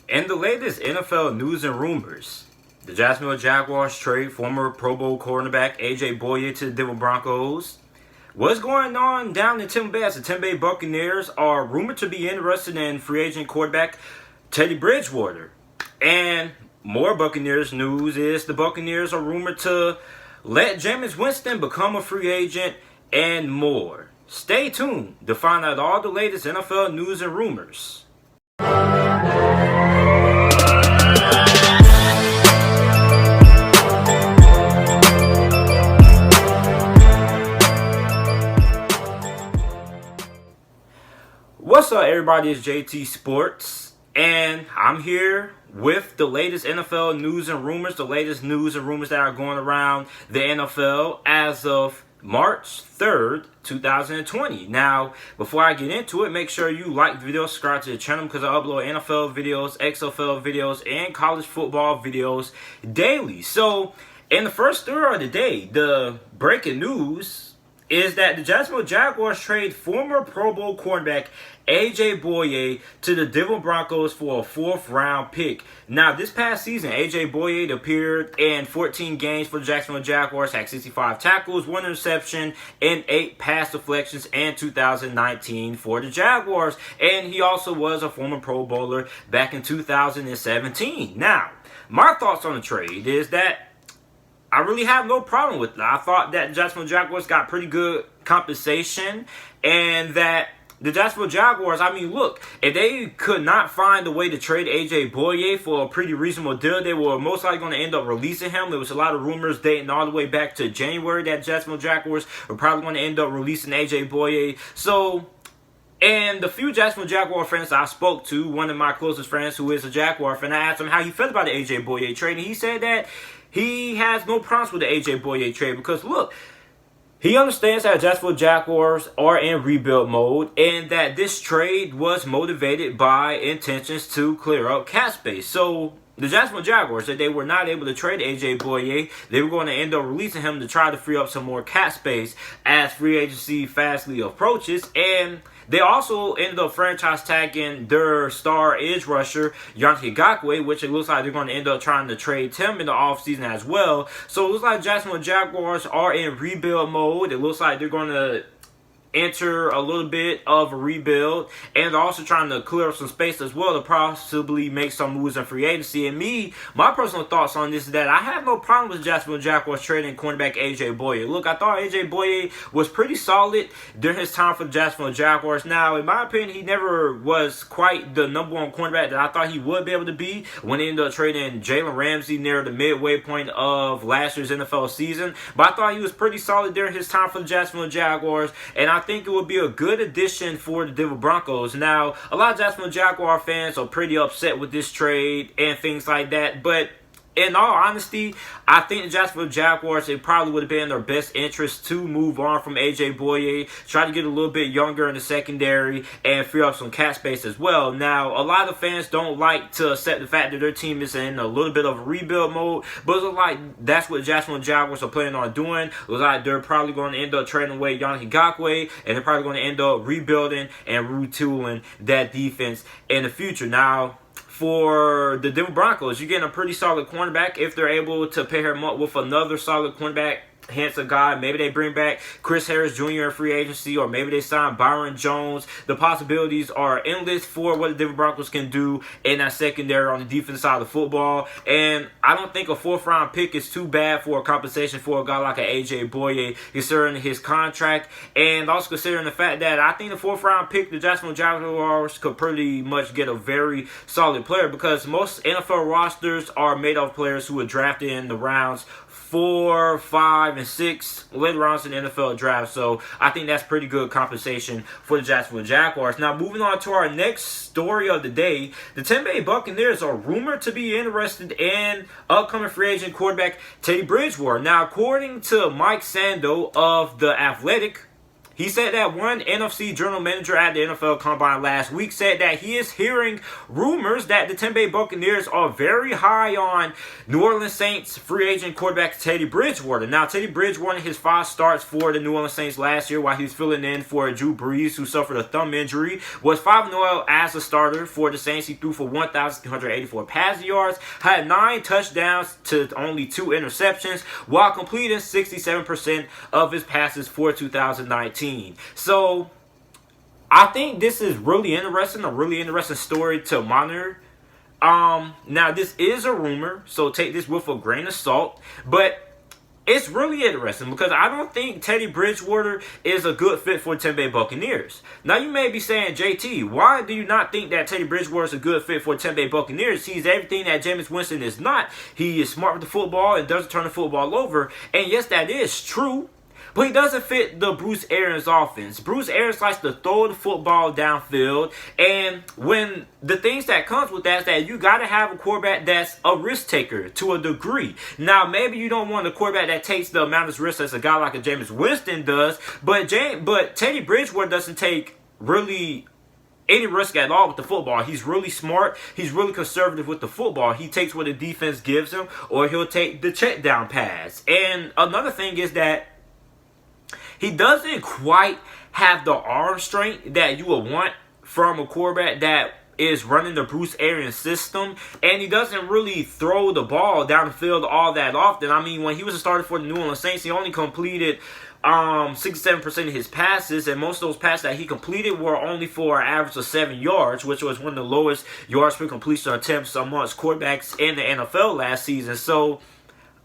In the latest NFL news and rumors, the Jacksonville Jaguars trade former Pro Bowl cornerback A.J. Bouye to the Denver Broncos. What's going on down in Tampa Bay as the Tampa Bay Buccaneers are rumored to be interested in free agent quarterback Teddy Bridgewater. And more Buccaneers news is the Buccaneers are rumored to let jameis Winston become a free agent and more. Stay tuned to find out all the latest NFL news and rumors. What's up, everybody? It's JT Sports, and I'm here with the latest NFL news and rumors, the latest news and rumors that are going around the NFL as of March 3rd, 2020. Now, before I get into it, make sure you like the video, subscribe to the channel because I upload NFL videos, XFL videos, and college football videos daily. So, in the first story of the day, the breaking news is that the Jacksonville Jaguars trade former Pro Bowl cornerback A.J. Bouye to the Denver Broncos for a 4th-round pick. Now, this past season, A.J. Bouye appeared in 14 games for the Jacksonville Jaguars, had 65 tackles, 1 interception, and 8 pass deflections in 2019 for the Jaguars. And he also was a former Pro Bowler back in 2017. Now, my thoughts on the trade is that I really have no problem with it. I thought that the Jacksonville Jaguars got pretty good compensation and that the Jacksonville Jaguars, look, if they could not find a way to trade A.J. Bouye for a pretty reasonable deal, they were most likely going to end up releasing him. There was a lot of rumors dating all the way back to January that Jacksonville Jaguars were probably going to end up releasing A.J. Bouye. And the few Jacksonville Jaguar fans I spoke to, one of my closest friends who is a Jaguar fan, I asked him how he felt about the A.J. Bouye trade, and he said that he has no problems with the A.J. Bouye trade because, look, he understands that Jacksonville Jaguars are in rebuild mode and that this trade was motivated by intentions to clear up cap space. So the Jacksonville Jaguars said they were not able to trade A.J. Bouye. They were going to end up releasing him to try to free up some more cap space as free agency fastly approaches. And they also ended up franchise tagging their star edge rusher, Yannick Ngakoue, which it looks like they're going to end up trying to trade him in the offseason as well. So it looks like Jacksonville Jaguars are in rebuild mode. It looks like they're going to enter a little bit of a rebuild, and they're also trying to clear up some space as well to possibly make some moves in free agency. And my personal thoughts on this is that I have no problem with Jacksonville Jaguars trading cornerback A.J. Bouye. Look, I thought A.J. Bouye was pretty solid during his time for the Jacksonville Jaguars. Now, in my opinion, he never was quite the number one cornerback that I thought he would be able to be when they ended up trading Jalen Ramsey near the midway point of last year's NFL season. But I thought he was pretty solid during his time for the Jacksonville Jaguars, and I think it would be a good addition for the Denver Broncos. Now, a lot of Jacksonville Jaguar fans are pretty upset with this trade and things like that, but in all honesty, I think the Jacksonville Jaguars, it probably would have been in their best interest to move on from A.J. Bouye, try to get a little bit younger in the secondary, and free up some cap space as well. Now, a lot of fans don't like to accept the fact that their team is in a little bit of a rebuild mode, but it looks like that's what the Jacksonville Jaguars are planning on doing. It looks like they're probably going to end up trading away Yannick Ngakoue, and they're probably going to end up rebuilding and retooling that defense in the future. Now, for the Denver Broncos, you're getting a pretty solid cornerback if they're able to pair him up with another solid cornerback, hence a guy. Maybe they bring back Chris Harris Jr. in free agency, or maybe they sign Byron Jones. The possibilities are endless for what the Denver Broncos can do in that secondary on the defensive side of the football. And I don't think a 4th-round pick is too bad for a compensation for a guy like an A.J. Bouye, considering his contract, and also considering the fact that I think the 4th-round pick, the Jacksonville Jaguars could pretty much get a very solid player, because most NFL rosters are made of players who were drafted in the rounds 4, 5, and 6 later rounds in the NFL draft. So I think that's pretty good compensation for the Jacksonville Jaguars. Now, moving on to our next story of the day, the Tampa Bay Buccaneers are rumored to be interested in upcoming free agent quarterback Teddy Bridgewater. Now, according to Mike Sando of The Athletic, He said that one NFC general manager at the NFL Combine last week said that he is hearing rumors that the Tampa Bay Buccaneers are very high on New Orleans Saints free agent quarterback Teddy Bridgewater. Now, Teddy Bridgewater, his 5 starts for the New Orleans Saints last year while he was filling in for Drew Brees, who suffered a thumb injury, was 5-0 as a starter for the Saints. He threw for 1,284 passing yards, had 9 touchdowns to only 2 interceptions, while completing 67% of his passes for 2019. So, I think this is really interesting, a really interesting story to monitor. Now this is a rumor, so take this with a grain of salt, but it's really interesting because I don't think Teddy Bridgewater is a good fit for the Tampa Bay Buccaneers. Now you may be saying, JT, why do you not think that Teddy Bridgewater is a good fit for the Tampa Bay Buccaneers? He's everything that jameis Winston is not. He is smart with the football and doesn't turn the football over, and yes, that is true. But he doesn't fit the Bruce Arians offense. Bruce Arians likes to throw the football downfield. And when the things that comes with that is that you got to have a quarterback that's a risk taker to a degree. Now, maybe you don't want a quarterback that takes the amount of risk as a guy like a jameis Winston does. But Teddy Bridgewater doesn't take really any risk at all with the football. He's really smart. He's really conservative with the football. He takes what the defense gives him, or he'll take the check down pass. And another thing is that he doesn't quite have the arm strength that you would want from a quarterback that is running the Bruce Arians system, and he doesn't really throw the ball down the field all that often. I mean, when he was a starter for the New Orleans Saints, he only completed 67% of his passes, and most of those passes that he completed were only for an average of 7 yards, which was one of the lowest yards per completion attempts amongst quarterbacks in the NFL last season. So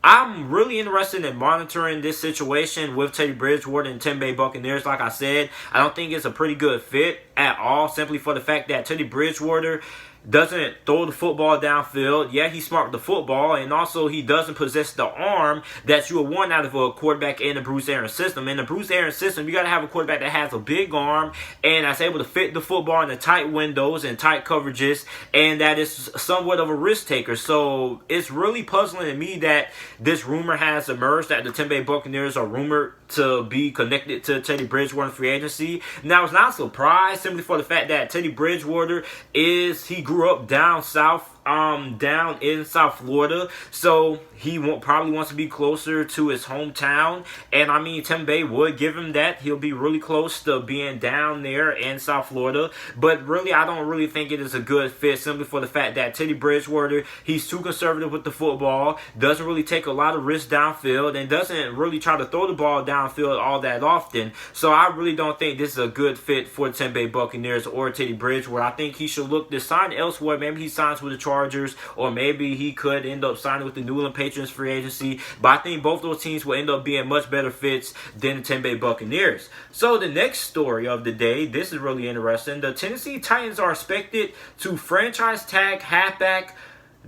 I'm really interested in monitoring this situation with Teddy Bridgewater and Tampa Bay Buccaneers. Like I said, I don't think it's a pretty good fit at all, simply for the fact that Teddy Bridgewater doesn't throw the football downfield. Yeah, he's smart with the football, and also he doesn't possess the arm that you would want out of a quarterback in the Bruce Arians system. In the Bruce Arians system, you got to have a quarterback that has a big arm and that's able to fit the football in the tight windows and tight coverages, and that is somewhat of a risk taker. So it's really puzzling to me that this rumor has emerged that the Tampa Bay Buccaneers are rumored to be connected to Teddy Bridgewater in free agency. Now, it's not a surprise simply for the fact that Teddy Bridgewater he grew up down south, down in South Florida, so he probably wants to be closer to his hometown. And I mean, Tampa Bay would give him that. He'll be really close to being down there in South Florida. But really, I don't really think it is a good fit simply for the fact that Teddy Bridgewater, he's too conservative with the football, doesn't really take a lot of risks downfield, and doesn't really try to throw the ball downfield all that often. So I really don't think this is a good fit for the Tampa Bay Buccaneers or Teddy Bridgewater. I think he should look to sign elsewhere. Maybe he signs with the Chargers, or maybe he could end up signing with the New England Patriots free agency. But I think both those teams will end up being much better fits than the Tampa Bay Buccaneers. So the next story of the day, this is really interesting. The Tennessee Titans are expected to franchise tag halfback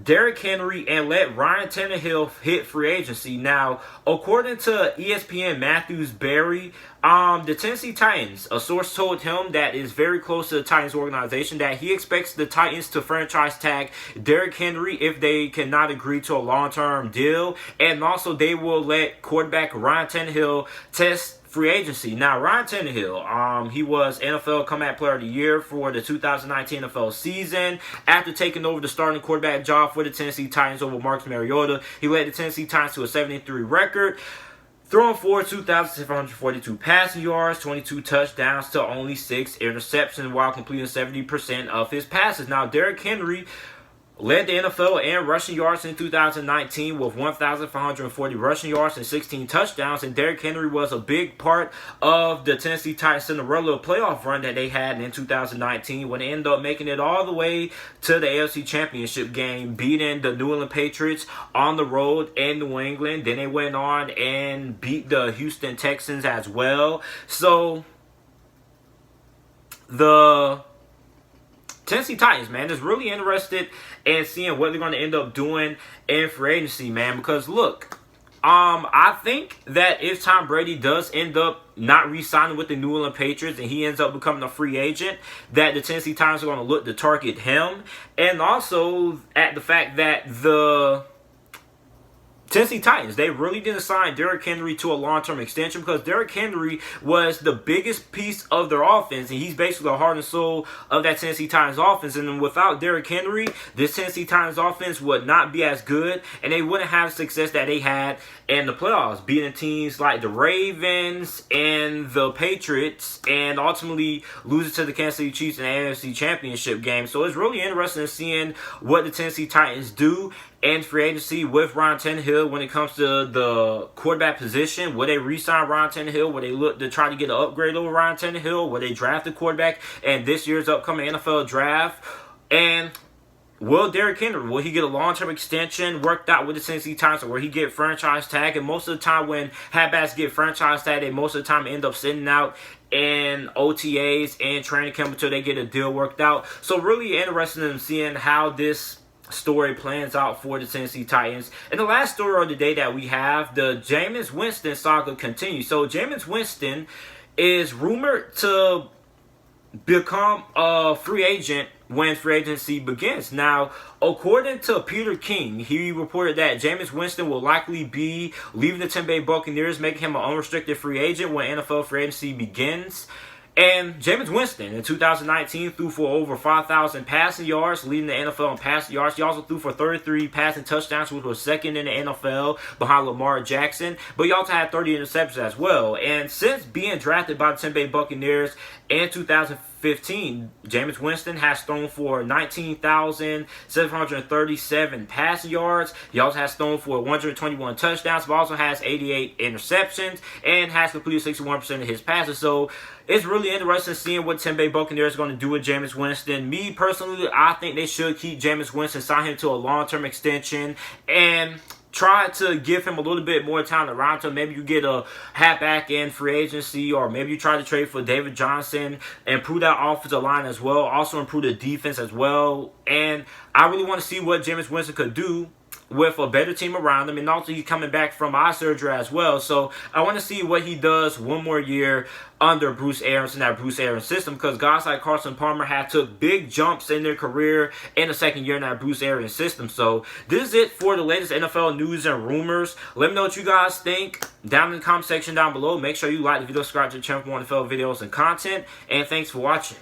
Derrick Henry and let Ryan Tannehill hit free agency. Now, according to ESPN Matthews Berry, the Tennessee Titans, a source told him that is very close to the Titans organization, that he expects the Titans to franchise tag Derrick Henry if they cannot agree to a long-term deal, and also they will let quarterback Ryan Tannehill test free agency. Now, Ryan Tannehill, he was NFL Comeback Player of the Year for the 2019 NFL season. After taking over the starting quarterback job for the Tennessee Titans over Marcus Mariota, he led the Tennessee Titans to a 73 record, throwing for 2,742 passing yards, 22 touchdowns to only 6 interceptions, while completing 70% of his passes. Now, Derrick Henry led the NFL in rushing yards in 2019 with 1,540 rushing yards and 16 touchdowns. And Derrick Henry was a big part of the Tennessee Titans Cinderella playoff run that they had in 2019, when they ended up making it all the way to the AFC Championship game, beating the New England Patriots on the road in New England. Then they went on and beat the Houston Texans as well. So the Tennessee Titans, man, is really interested in seeing what they're going to end up doing in free agency, man. Because, look, I think that if Tom Brady does end up not re-signing with the New England Patriots and he ends up becoming a free agent, that the Tennessee Titans are going to look to target him. And also at the fact that the Tennessee Titans, they really didn't sign Derrick Henry to a long-term extension because Derrick Henry was the biggest piece of their offense, and he's basically the heart and soul of that Tennessee Titans offense. And without Derrick Henry, this Tennessee Titans offense would not be as good, and they wouldn't have the success that they had in the playoffs, beating teams like the Ravens and the Patriots, and ultimately losing to the Kansas City Chiefs in the AFC Championship game. So it's really interesting in seeing what the Tennessee Titans do and free agency with Ryan Tannehill when it comes to the quarterback position. Will they re-sign Ryan Tannehill? Will they look to try to get an upgrade over Ryan Tannehill? Will they draft a quarterback in this year's upcoming NFL draft? And will Derrick Henry, will he get a long-term extension worked out with the Tennessee Titans, or will he get franchise tag? And most of the time when halfbacks get franchise tag, they most of the time end up sitting out in OTAs and training camp until they get a deal worked out. So really interested in seeing how this story plans out for the Tennessee Titans. And the last story of the day that we have, the Jameis Winston saga continues. So Jameis Winston is rumored to become a free agent when free agency begins. Now, according to Peter King, he reported that Jameis Winston will likely be leaving the Tampa Bay Buccaneers, making him an unrestricted free agent when NFL free agency begins. And Jameis Winston in 2019 threw for over 5,000 passing yards, leading the NFL in passing yards. He also threw for 33 passing touchdowns, which was second in the NFL behind Lamar Jackson. But he also had 30 interceptions as well. And since being drafted by the Tampa Bay Buccaneers in 2015, Jameis Winston has thrown for 19,737 passing yards. He also has thrown for 121 touchdowns, but also has 88 interceptions and has completed 61% of his passes. So it's really interesting seeing what Tampa Bay Buccaneers are going to do with Jameis Winston. Me, personally, I think they should keep Jameis Winston, sign him to a long-term extension, and try to give him a little bit more time around him. Maybe you get a halfback in free agency, or maybe you try to trade for David Johnson, improve that offensive line as well, also improve the defense as well. And I really want to see what Jameis Winston could do with a better team around him, and also he's coming back from eye surgery as well. So I want to see what he does one more year under Bruce Arians in that Bruce Arians system, because guys like Carson Palmer have took big jumps in their career in the second year in that Bruce Arians system. So this is it for the latest NFL news and rumors. Let me know what you guys think down in the comment section down below. Make sure you like the video, subscribe to the channel for more NFL videos and content, and thanks for watching.